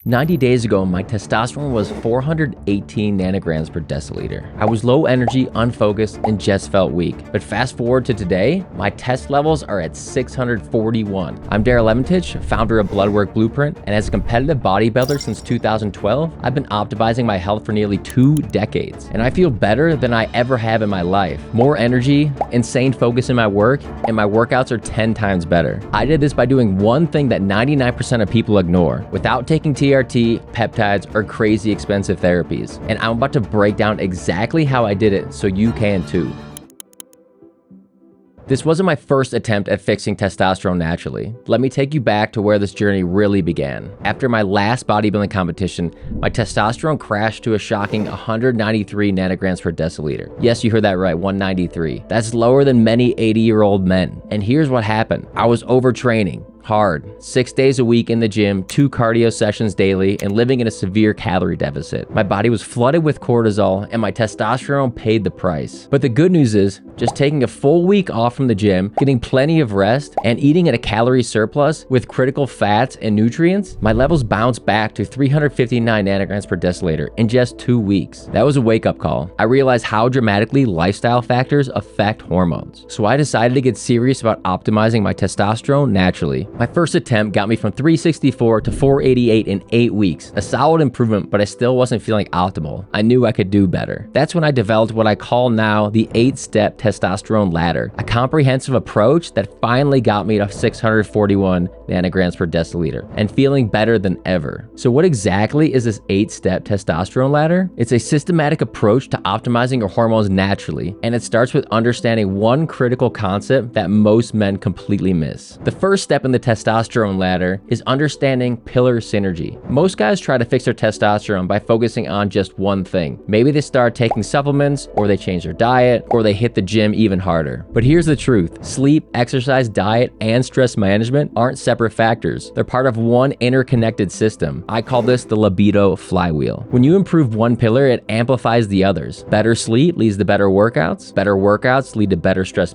90 days ago, my testosterone was 418 nanograms per deciliter. I was low energy, unfocused, and just felt weak. But fast forward to today, my test levels are at 641. I'm Darryl Leventage, founder of Bloodwork Blueprint, and as a competitive bodybuilder since 2012, I've been optimizing my health for nearly 2 decades. And I feel better than I ever have in my life. More energy, insane focus in my work, and my workouts are 10 times better. I did this by doing one thing that 99% of people ignore, without taking TRT, peptides, or crazy expensive therapies. And I'm about to break down exactly how I did it so you can too. This wasn't my first attempt at fixing testosterone naturally. Let me take you back to where this journey really began. After my last bodybuilding competition, my testosterone crashed to a shocking 193 nanograms per deciliter. Yes, you heard that right, 193. That's lower than many 80-year-old men. And here's what happened. I was overtraining. Hard, 6 days a week in the gym, 2 cardio sessions daily, and living in a severe calorie deficit. My body was flooded with cortisol, and my testosterone paid the price. But the good news is, just taking a full week off from the gym, getting plenty of rest, and eating at a calorie surplus with critical fats and nutrients, my levels bounced back to 359 nanograms per deciliter in just 2 weeks. That was a wake-up call. I realized how dramatically lifestyle factors affect hormones. So I decided to get serious about optimizing my testosterone naturally. My first attempt got me from 364 to 488 in 8 weeks. A solid improvement, but I still wasn't feeling optimal. I knew I could do better. That's when I developed what I call now the 8-step testosterone ladder, a comprehensive approach that finally got me to 641 nanograms per deciliter and feeling better than ever. So what exactly is this 8-step testosterone ladder? It's a systematic approach to optimizing your hormones naturally, and it starts with understanding one critical concept that most men completely miss. The first step in the testosterone ladder is understanding pillar synergy. Most guys try to fix their testosterone by focusing on just one thing. Maybe they start taking supplements, or they change their diet, or they hit the gym even harder. But here's the truth. Sleep, exercise, diet, and stress management aren't separate factors. They're part of one interconnected system. I call this the libido flywheel. When you improve one pillar, it amplifies the others. Better sleep leads to better workouts lead to better stress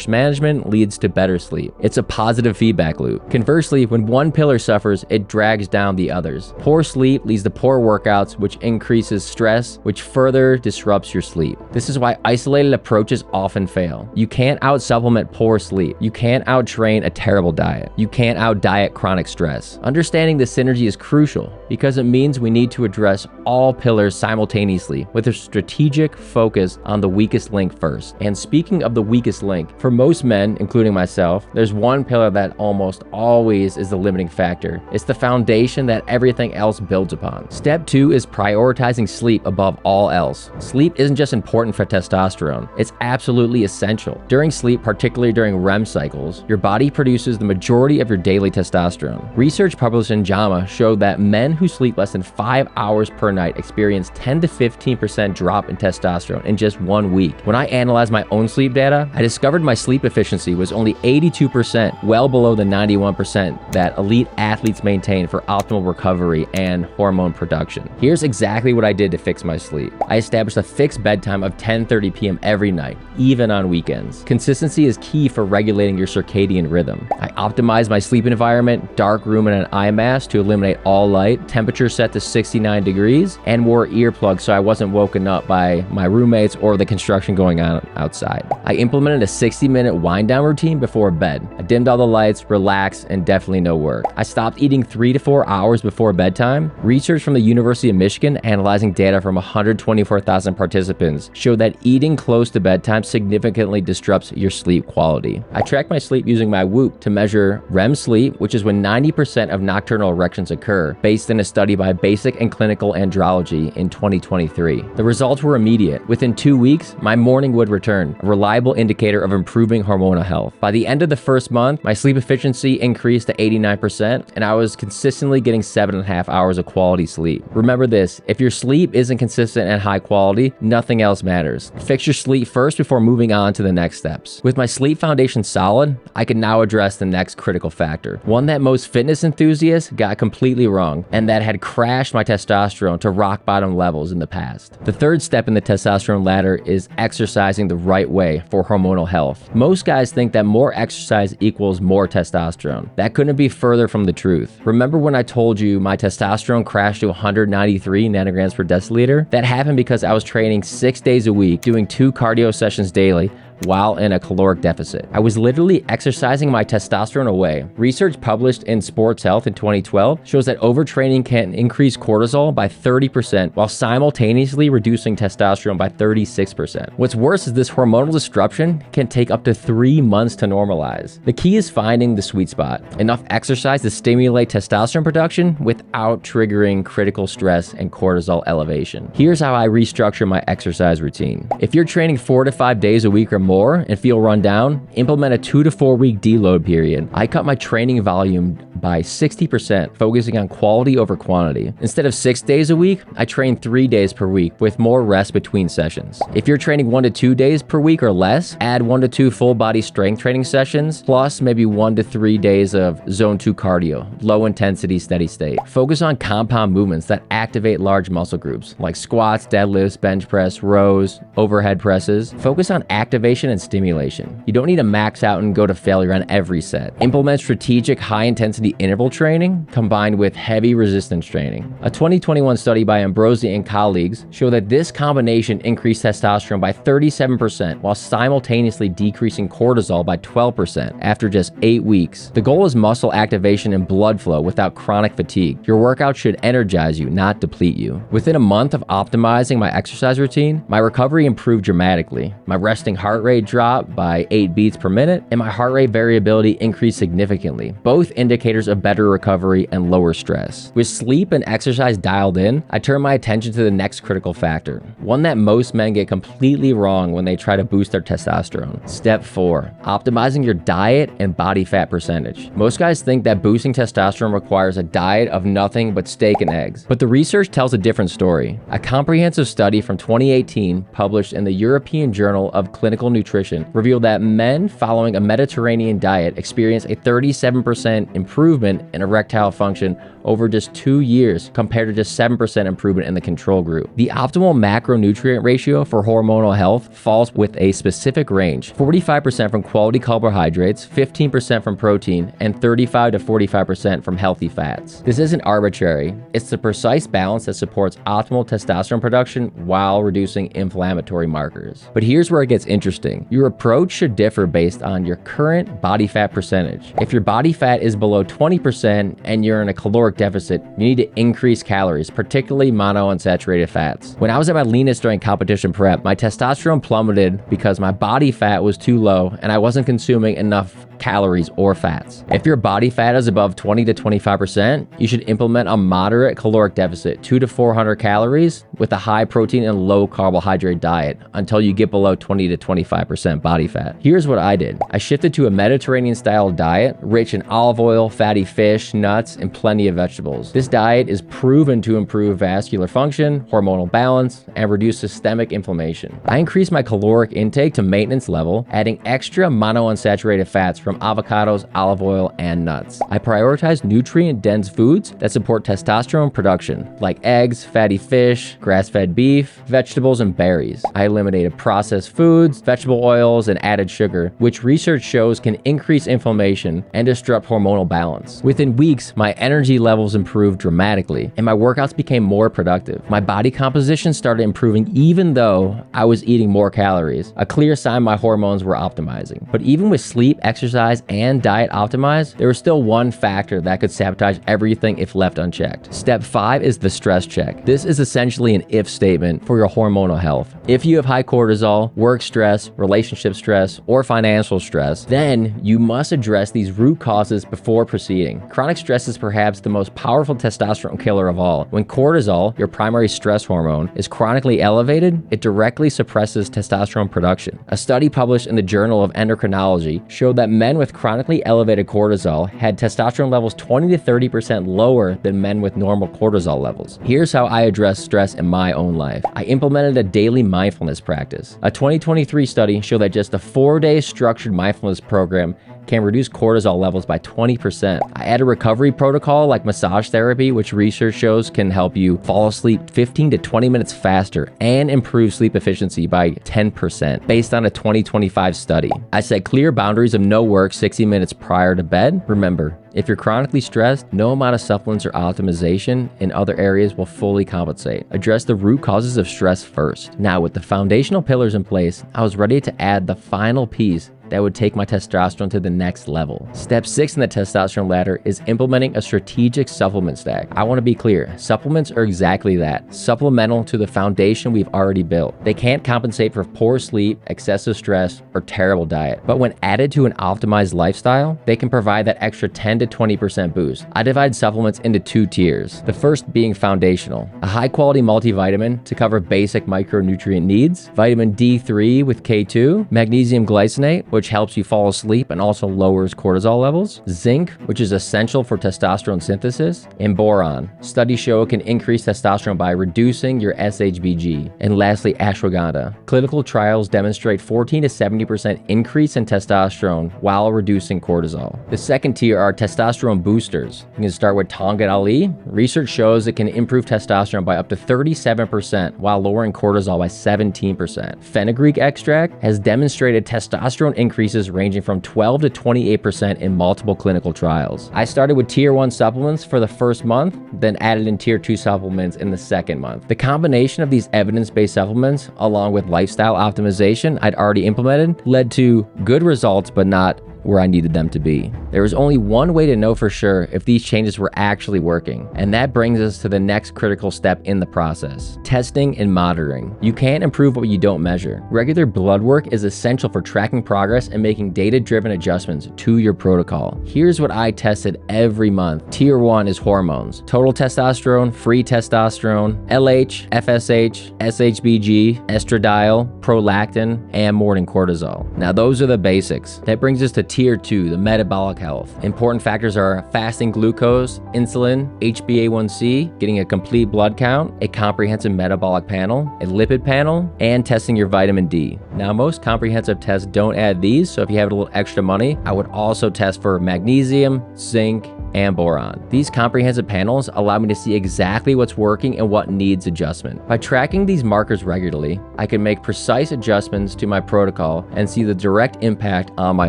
management leads to better sleep. It's a positive feedback loop. Conversely, when one pillar suffers, it drags down the others. Poor sleep leads to poor workouts, which increases stress, which further disrupts your sleep. This is why isolated approaches often fail. You can't out-supplement poor sleep. You can't out-train a terrible diet. You can't out-diet chronic stress. Understanding the synergy is crucial because it means we need to address all pillars simultaneously with a strategic focus on the weakest link first. And speaking of the weakest link, for most men, including myself, there's one pillar that almost always is the limiting factor. It's the foundation that everything else builds upon. Step 2 is prioritizing sleep above all else. Sleep isn't just important for testosterone, it's absolutely essential. During sleep, particularly during REM cycles, your body produces the majority of your daily testosterone. Research published in JAMA showed that men who sleep less than 5 hours per night experience 10 to 15% drop in testosterone in just 1 week. When I analyzed my own sleep data, I discovered my sleep efficiency was only 82%, well below the 91% that elite athletes maintain for optimal recovery and hormone production. Here's exactly what I did to fix my sleep. I established a fixed bedtime of 10:30 p.m. every night, even on weekends. Consistency is key for regulating your circadian rhythm. I optimized my sleep environment, dark room and an eye mask to eliminate all light, temperature set to 69 degrees, and wore earplugs so I wasn't woken up by my roommates or the construction going on outside. I implemented a 60-minute wind down routine before bed. I dimmed all the lights, relaxed, and definitely no work. I stopped eating 3 to 4 hours before bedtime. Research from the University of Michigan analyzing data from 124,000 participants showed that eating close to bedtime significantly disrupts your sleep quality. I tracked my sleep using my Whoop to measure REM sleep, which is when 90% of nocturnal erections occur, based in a study by Basic and Clinical Andrology in 2023. The results were immediate. Within 2 weeks, my morning would return, a reliable indicator of improving hormonal health. By the end of the first month, my sleep efficiency increased to 89%, and I was consistently getting 7.5 hours of quality sleep. Remember this, if your sleep isn't consistent and high quality, nothing else matters. Fix your sleep first before moving on to the next steps. With my sleep foundation solid, I can now address the next critical factor, one that most fitness enthusiasts got completely wrong, and that had crashed my testosterone to rock bottom levels in the past. The third step in the testosterone ladder is exercising the right way for hormonal health. Most guys think that more exercise equals more more testosterone. That couldn't be further from the truth. Remember when I told you my testosterone crashed to 193 nanograms per deciliter? That happened because I was training 6 days a week, doing 2 cardio sessions daily, while in a caloric deficit. I was literally exercising my testosterone away. Research published in Sports Health in 2012 shows that overtraining can increase cortisol by 30% while simultaneously reducing testosterone by 36%. What's worse is this hormonal disruption can take up to 3 months to normalize. The key is finding the sweet spot, enough exercise to stimulate testosterone production without triggering critical stress and cortisol elevation. Here's how I restructure my exercise routine. If you're training 4 to 5 days a week or more and feel run down, implement a 2 to 4 week deload period. I cut my training volume by 60%, focusing on quality over quantity. Instead of 6 days a week, I train 3 days per week with more rest between sessions. If you're training 1 to 2 days per week or less, add 1 to 2 full body strength training sessions, plus maybe 1 to 3 days of zone 2 cardio, low intensity, steady state. Focus on compound movements that activate large muscle groups like squats, deadlifts, bench press, rows, overhead presses. Focus on activation and stimulation. You don't need to max out and go to failure on every set. Implement strategic high-intensity interval training combined with heavy resistance training. A 2021 study by Ambrosi and colleagues showed that this combination increased testosterone by 37% while simultaneously decreasing cortisol by 12% after just 8 weeks. The goal is muscle activation and blood flow without chronic fatigue. Your workout should energize you, not deplete you. Within a month of optimizing my exercise routine, my recovery improved dramatically. My resting heart rate dropped by 8 beats per minute, and my heart rate variability increased significantly, both indicators of better recovery and lower stress. With sleep and exercise dialed in, I turn my attention to the next critical factor, one that most men get completely wrong when they try to boost their testosterone. Step 4, optimizing your diet and body fat percentage. Most guys think that boosting testosterone requires a diet of nothing but steak and eggs, but the research tells a different story. A comprehensive study from 2018 published in the European Journal of Clinical Nutrition revealed that men following a Mediterranean diet experience a 37% improvement in erectile function over just 2 years compared to just 7% improvement in the control group. The optimal macronutrient ratio for hormonal health falls with a specific range: 45% from quality carbohydrates, 15% from protein, and 35 to 45% from healthy fats. This isn't arbitrary. It's the precise balance that supports optimal testosterone production while reducing inflammatory markers. But here's where it gets interesting. Your approach should differ based on your current body fat percentage. If your body fat is below 20% and you're in a caloric deficit, you need to increase calories, particularly monounsaturated fats. When I was at my leanest during competition prep, my testosterone plummeted because my body fat was too low and I wasn't consuming enough calories or fats. If your body fat is above 20 to 25%, you should implement a moderate caloric deficit, 200 to 400 calories, with a high protein and low carbohydrate diet until you get below 20 to 25% body fat. Here's what I did. I shifted to a Mediterranean style diet, rich in olive oil, fatty fish, nuts, and plenty of vegetables. This diet is proven to improve vascular function, hormonal balance, and reduce systemic inflammation. I increased my caloric intake to maintenance level, adding extra monounsaturated fats from avocados, olive oil, and nuts. I prioritize nutrient-dense foods that support testosterone production, like eggs, fatty fish, grass-fed beef, vegetables, and berries. I eliminated processed foods, vegetable oils, and added sugar, which research shows can increase inflammation and disrupt hormonal balance. Within weeks, my energy levels improved dramatically, and my workouts became more productive. My body composition started improving even though I was eating more calories, a clear sign my hormones were optimizing. But even with sleep, exercise, and diet optimized, there was still one factor that could sabotage everything if left unchecked. Step 5 is the stress check. This is essentially an if statement for your hormonal health. If you have high cortisol, work stress, relationship stress, or financial stress, then you must address these root causes before proceeding. Chronic stress is perhaps the most powerful testosterone killer of all. When cortisol, your primary stress hormone, is chronically elevated, it directly suppresses testosterone production. A study published in the Journal of Endocrinology showed that men with chronically elevated cortisol had testosterone levels 20 to 30% lower than men with normal cortisol levels. Here's how I address stress in my own life. I implemented a daily mindfulness practice. A 2023 study showed that just a 4-day structured mindfulness program can reduce cortisol levels by 20%. I add a recovery protocol like massage therapy, which research shows can help you fall asleep 15 to 20 minutes faster and improve sleep efficiency by 10% based on a 2025 study. I set clear boundaries of no work 60 minutes prior to bed. Remember, if you're chronically stressed, no amount of supplements or optimization in other areas will fully compensate. Address the root causes of stress first. Now, with the foundational pillars in place, I was ready to add the final piece that would take my testosterone to the next level. Step 6 in the testosterone ladder is implementing a strategic supplement stack. I want to be clear, supplements are exactly that, supplemental to the foundation we've already built. They can't compensate for poor sleep, excessive stress, or terrible diet, but when added to an optimized lifestyle, they can provide that extra 10 to 20% boost. I divide supplements into 2 tiers. The first being foundational, a high quality multivitamin to cover basic micronutrient needs, vitamin D3 with K2, magnesium glycinate, which helps you fall asleep and also lowers cortisol levels, zinc, which is essential for testosterone synthesis, and boron. Studies show it can increase testosterone by reducing your SHBG. And lastly, ashwagandha. Clinical trials demonstrate 14 to 70% increase in testosterone while reducing cortisol. The second tier are testosterone boosters. You can start with Tonga Ali. Research shows it can improve testosterone by up to 37% while lowering cortisol by 17%. Fenugreek extract has demonstrated testosterone increases ranging from 12 to 28% in multiple clinical trials. I started with tier 1 supplements for the first month, then added in tier 2 supplements in the second month. The combination of these evidence-based supplements, along with lifestyle optimization I'd already implemented, led to good results, but not where I needed them to be. There was only one way to know for sure if these changes were actually working, and that brings us to the next critical step in the process: testing and monitoring. You can't improve what you don't measure. Regular blood work is essential for tracking progress and making data-driven adjustments to your protocol. Here's what I tested every month. Tier 1 is hormones: total testosterone, free testosterone, LH, FSH, SHBG, estradiol, prolactin, and morning cortisol. Now those are the basics. That brings us to Tier 2, the metabolic health. Important factors are fasting glucose, insulin, HbA1c, getting a complete blood count, a comprehensive metabolic panel, a lipid panel, and testing your vitamin D. Now, most comprehensive tests don't add these, so if you have a little extra money, I would also test for magnesium, zinc, and boron. These comprehensive panels allow me to see exactly what's working and what needs adjustment. By tracking these markers regularly, I can make precise adjustments to my protocol and see the direct impact on my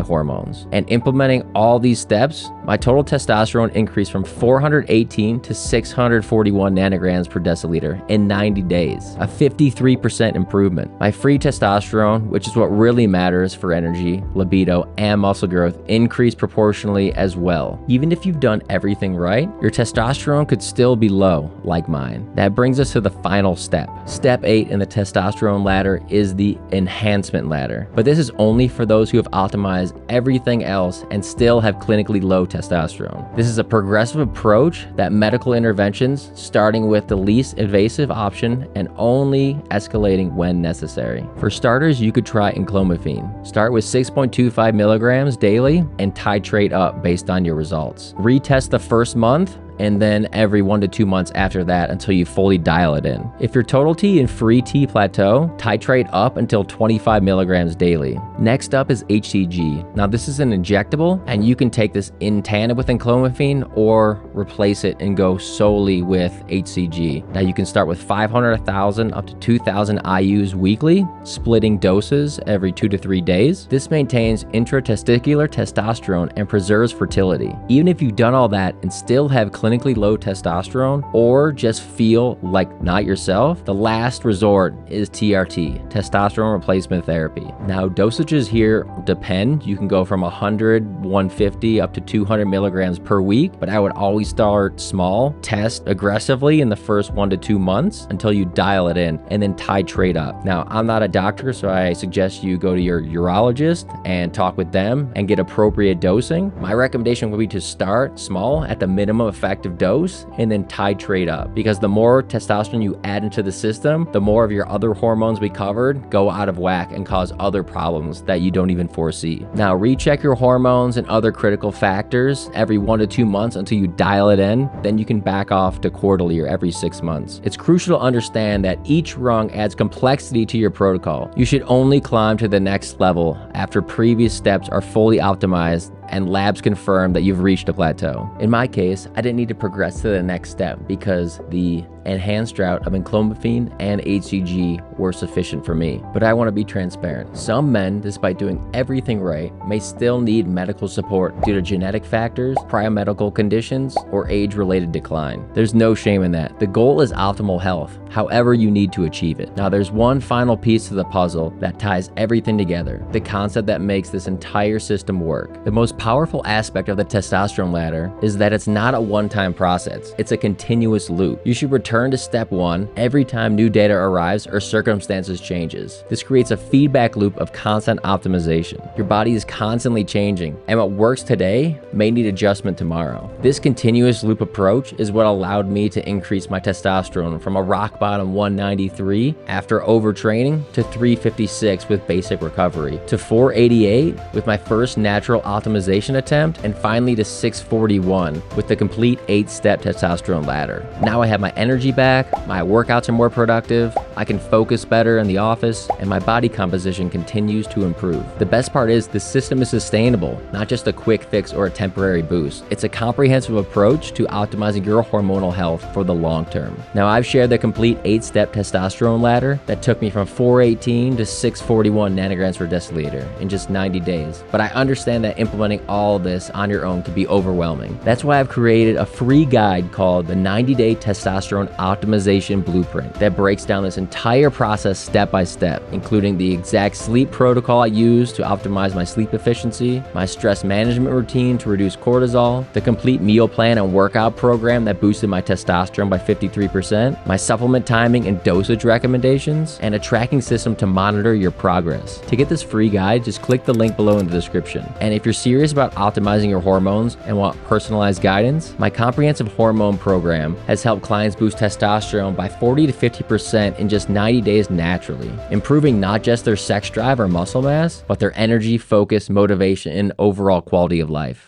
hormones. And implementing all these steps, my total testosterone increased from 418 to 641 nanograms per deciliter in 90 days, a 53% improvement. My free testosterone, which is what really matters for energy, libido, and muscle growth, increased proportionally as well. Even if you've done everything right, your testosterone could still be low, like mine. That brings us to the final step. Step 8 in the testosterone ladder is the enhancement ladder. But this is only for those who have optimized everything else and still have clinically low testosterone. This is a progressive approach that medical interventions, starting with the least invasive option and only escalating when necessary. For starters, you could try enclomiphene. Start with 6.25 milligrams daily and titrate up based on your results. Retest the first month and then every 1 to 2 months after that until you fully dial it in. If your total T and free T plateau, titrate up until 25 milligrams daily. Next up is HCG. Now this is an injectable and you can take this in tandem with enclomiphene or replace it and go solely with HCG. Now you can start with 500, 1,000, up to 2,000 IUs weekly, splitting doses every 2 to 3 days. This maintains intratesticular testosterone and preserves fertility. Even if you've done all that and still have clinically low testosterone or just feel like not yourself, the last resort is TRT, testosterone replacement therapy. Now dosages here depend. You can go from 100, 150 up to 200 milligrams per week, but I would always start small, test aggressively in the first 1 to 2 months until you dial it in and then titrate up. Now I'm not a doctor, so I suggest you go to your urologist and talk with them and get appropriate dosing. My recommendation would be to start small at the minimum effective dose and then titrate up, because the more testosterone you add into the system, the more of your other hormones we covered go out of whack and cause other problems that you don't even foresee. Now recheck your hormones and other critical factors every 1 to 2 months until you dial it in, then you can back off to quarterly or every 6 months. It's crucial to understand that each rung adds complexity to your protocol. You should only climb to the next level after previous steps are fully optimized and labs confirm that you've reached a plateau. In my case, I didn't need to progress to the next step because the enhanced route of enclomiphene and HCG were sufficient for me. But I want to be transparent. Some men, despite doing everything right, may still need medical support due to genetic factors, prior medical conditions, or age-related decline. There's no shame in that. The goal is optimal health, however you need to achieve it. Now, there's one final piece to the puzzle that ties everything together, the concept that makes this entire system work. The most powerful aspect of the testosterone ladder is that it's not a one-time process. It's a continuous loop. You should return to step one every time new data arrives or circumstances changes. This creates a feedback loop of constant optimization. Your body is constantly changing, and what works today may need adjustment tomorrow. This continuous loop approach is what allowed me to increase my testosterone from a rock bottom 193 after overtraining to 356 with basic recovery, to 488 with my first natural optimization attempt, and finally to 641 with the complete 8-step testosterone ladder. Now I have my energy back, my workouts are more productive, I can focus better in the office, and my body composition continues to improve. The best part is the system is sustainable, not just a quick fix or a temporary boost. It's a comprehensive approach to optimizing your hormonal health for the long term. Now, I've shared the complete 8-step testosterone ladder that took me from 418 to 641 nanograms per deciliter in just 90 days. But I understand that implementing all of this on your own can be overwhelming. That's why I've created a free guide called the 90-Day Testosterone Optimization Blueprint that breaks down this entire process step by step, including the exact sleep protocol I use to optimize my sleep efficiency, my stress management routine to reduce cortisol, the complete meal plan and workout program that boosted my testosterone by 53%, my supplement timing and dosage recommendations, and a tracking system to monitor your progress. To get this free guide, just click the link below in the description. And if you're serious about optimizing your hormones and want personalized guidance, my comprehensive hormone program has helped clients boost testosterone by 40 to 50% in just 90 days naturally, improving not just their sex drive or muscle mass, but their energy, focus, motivation, and overall quality of life.